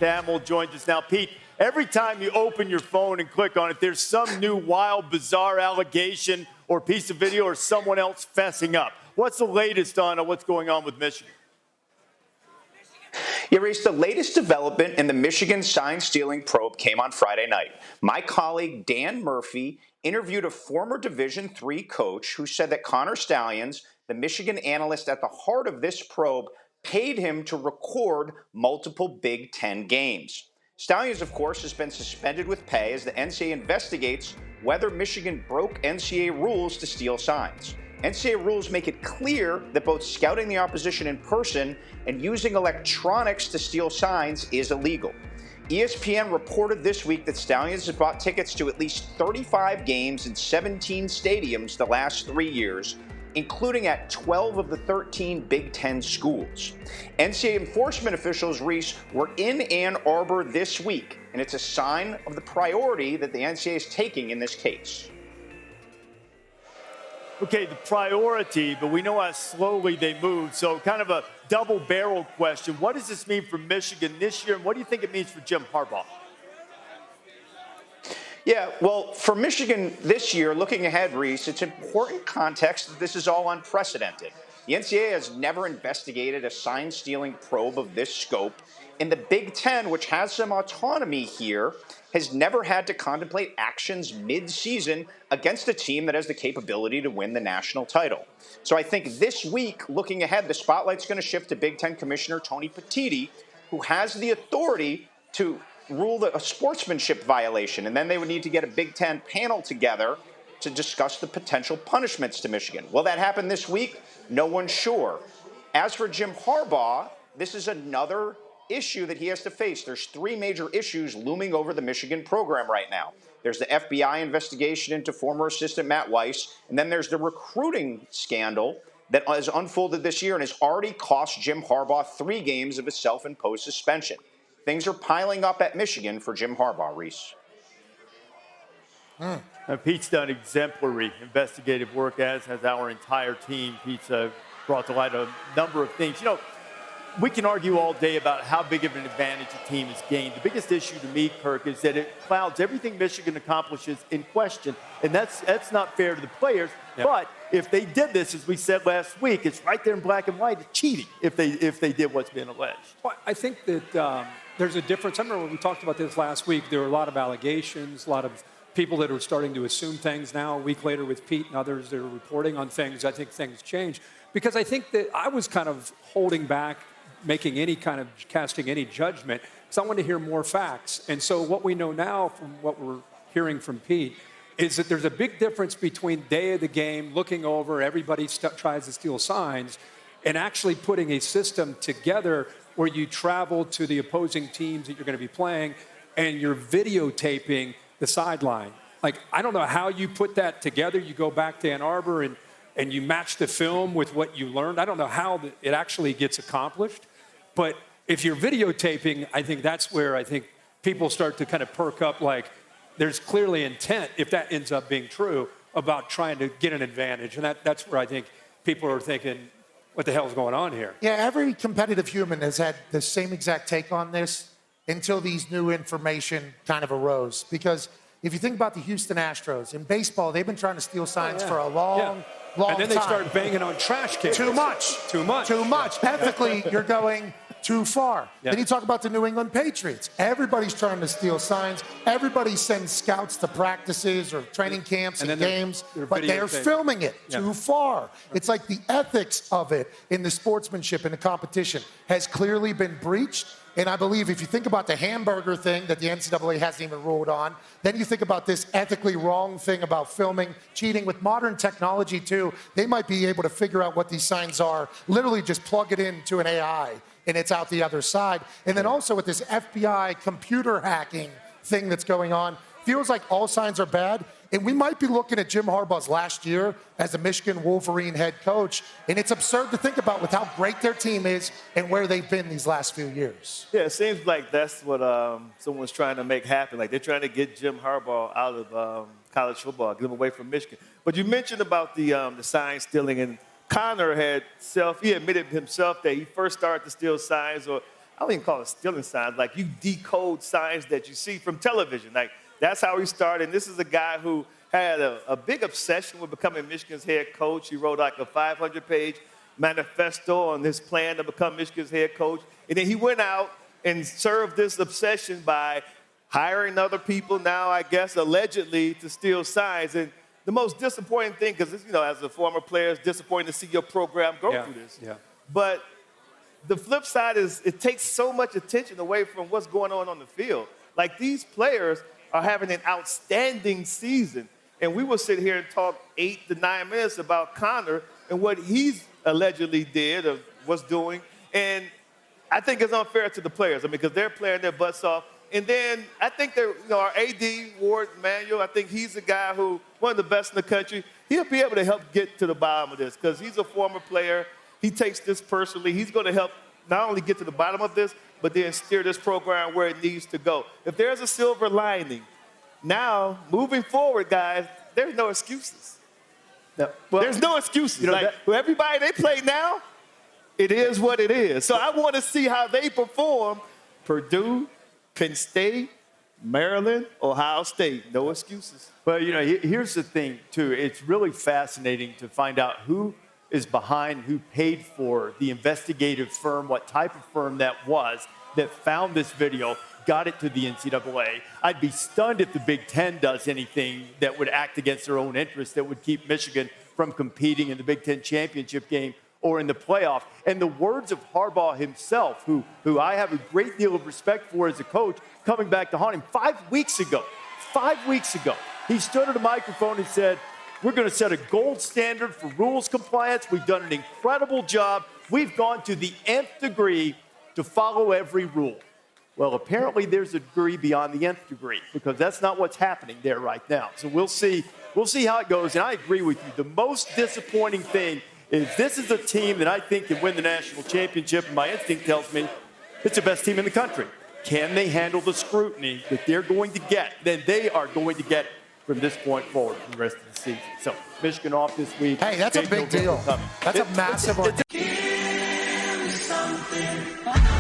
Thamel joins us now. Pete, every time you open your phone and click on it, there's some new wild, bizarre allegation or piece of video or someone else fessing up. What's the latest on what's going on with Michigan? Yeah, Reese, the latest development in the Michigan sign-stealing probe came on Friday night. My colleague Dan Murphy interviewed a former Division III coach who said that Connor Stalions, the Michigan analyst at the heart of this probe, paid him to record multiple Big Ten games. Stalions, of course, has been suspended with pay as the NCAA investigates whether Michigan broke NCAA rules to steal signs. NCAA rules make it clear that both scouting the opposition in person and using electronics to steal signs is illegal. ESPN reported this week that Stalions has bought tickets to at least 35 games in 17 stadiums the last 3 years, including at 12 of the 13 Big Ten schools. NCAA enforcement officials, Reese, were in Ann Arbor this week, and it's a sign of the priority that the NCAA is taking in this case. Okay, the priority, but we know how slowly they move. So kind of a double-barrel question. What does this mean for Michigan this year, and what do you think it means for Jim Harbaugh? Yeah, well, for Michigan this year, looking ahead, Reese, it's important context that this is all unprecedented. The NCAA has never investigated a sign-stealing probe of this scope, and the Big Ten, which has some autonomy here, has never had to contemplate actions mid-season against a team that has the capability to win the national title. So I think this week, looking ahead, the spotlight's going to shift to Big Ten Commissioner Tony Petitti, who has the authority to rule a sportsmanship violation, and then they would need to get a Big Ten panel together to discuss the potential punishments to Michigan. Will that happen this week? No one's sure. As for Jim Harbaugh, this is another issue that he has to face. There's 3 major issues looming over the Michigan program right now. There's the FBI investigation into former assistant Matt Weiss, and then there's the recruiting scandal that has unfolded this year and has already cost Jim Harbaugh 3 games of a self-imposed suspension. Things are piling up at Michigan for Jim Harbaugh, Reese. Pete's done exemplary investigative work, as has our entire team. Pete's brought to light a number of things. You know, we can argue all day about how big of an advantage a team has gained. The biggest issue to me, Kirk, is that it clouds everything Michigan accomplishes in question, and that's not fair to the players. Yep. But if they did this, as we said last week, it's right there in black and white. It's cheating if they did what's been alleged. Well, I think that there's a difference. I remember when we talked about this last week, there were a lot of allegations, a lot of people that were starting to assume things. Now, a week later with Pete and others, they're reporting on things. I think things change. Because I think that I was kind of holding back making any kind of casting any judgment because I want to hear more facts. And so what we know now from what we're hearing from Pete is that there's a big difference between day of the game, looking over, everybody tries to steal signs, and actually putting a system together where you travel to the opposing teams that you're going to be playing and you're videotaping the sideline. Like, I don't know how you put that together. You go back to Ann Arbor and you match the film with what you learned. I don't know how it actually gets accomplished. But if you're videotaping, I think that's where I think people start to kind of perk up, like there's clearly intent, if that ends up being true, about trying to get an advantage. And that's where I think people are thinking, what the hell is going on here? Yeah, every competitive human has had the same exact take on this until these new information kind of arose. Because if you think about the Houston Astros, in baseball, they've been trying to steal signs for a long time. And then they start banging on trash cans. Too much. Ethically, you're going too far. Then you talk about the New England Patriots. Everybody's trying to steal signs. Everybody sends scouts to practices or training camps and games, but they're filming it too far. It's like the ethics of it in the sportsmanship and the competition has clearly been breached. And I believe if you think about the hamburger thing that the NCAA hasn't even ruled on, then you think about this ethically wrong thing about filming, cheating. With modern technology, too, they might be able to figure out what these signs are, literally just plug it into an AI, and it's out the other side. And then also with this FBI computer hacking thing that's going on, feels like all signs are bad. And we might be looking at Jim Harbaugh's last year as a Michigan Wolverine head coach. And it's absurd to think about with how great their team is and where they've been these last few years. Yeah, it seems like that's what someone's trying to make happen. Like they're trying to get Jim Harbaugh out of college football, get him away from Michigan. But you mentioned about the sign stealing, and Connor he admitted himself that he first started to steal signs, or don't even call it stealing signs. Like, you decode signs that you see from television. Like, that's how he started. And this is a guy who had a big obsession with becoming Michigan's head coach. He wrote like a 500-page manifesto on his plan to become Michigan's head coach. And then he went out and served this obsession by hiring other people now, I guess, allegedly to steal signs. And the most disappointing thing, because, as a former player, it's disappointing to see your program go through this. Yeah. But the flip side is it takes so much attention away from what's going on the field. Like, these players are having an outstanding season. And we will sit here and talk 8 to 9 minutes about Connor and what he's allegedly did or was doing. And I think it's unfair to the players. Because they're playing their butts off. And then I think our AD, Ward Manuel, I think he's a guy who, one of the best in the country. He'll be able to help get to the bottom of this because he's a former player. He takes this personally. He's going to help not only get to the bottom of this, but then steer this program where it needs to go. If there's a silver lining, now, moving forward, guys, there's no excuses. There's no excuses. Everybody they play now, it is what it is. So I want to see how they perform. Purdue, Penn State, Maryland, Ohio State. No excuses. But, here's the thing, too. It's really fascinating to find out who is behind, who paid for the investigative firm, what type of firm that was that found this video, got it to the NCAA. I'd be stunned if the Big Ten does anything that would act against their own interests, that would keep Michigan from competing in the Big Ten championship game or in the playoff. And the words of Harbaugh himself, who I have a great deal of respect for as a coach, coming back to haunt him 5 weeks ago, he stood at a microphone and said, we're going to set a gold standard for rules compliance. We've done an incredible job. We've gone to the nth degree to follow every rule. Well, apparently there's a degree beyond the nth degree because that's not what's happening there right now. So we'll see how it goes. And I agree with you. The most disappointing thing is this is a team that I think can win the national championship. And my instinct tells me it's the best team in the country. Can they handle the scrutiny that they're going to get? Then they are going to get from this point forward for the rest of the season. So Michigan off this week. Hey, that's a big deal. That's a massive. Give me something.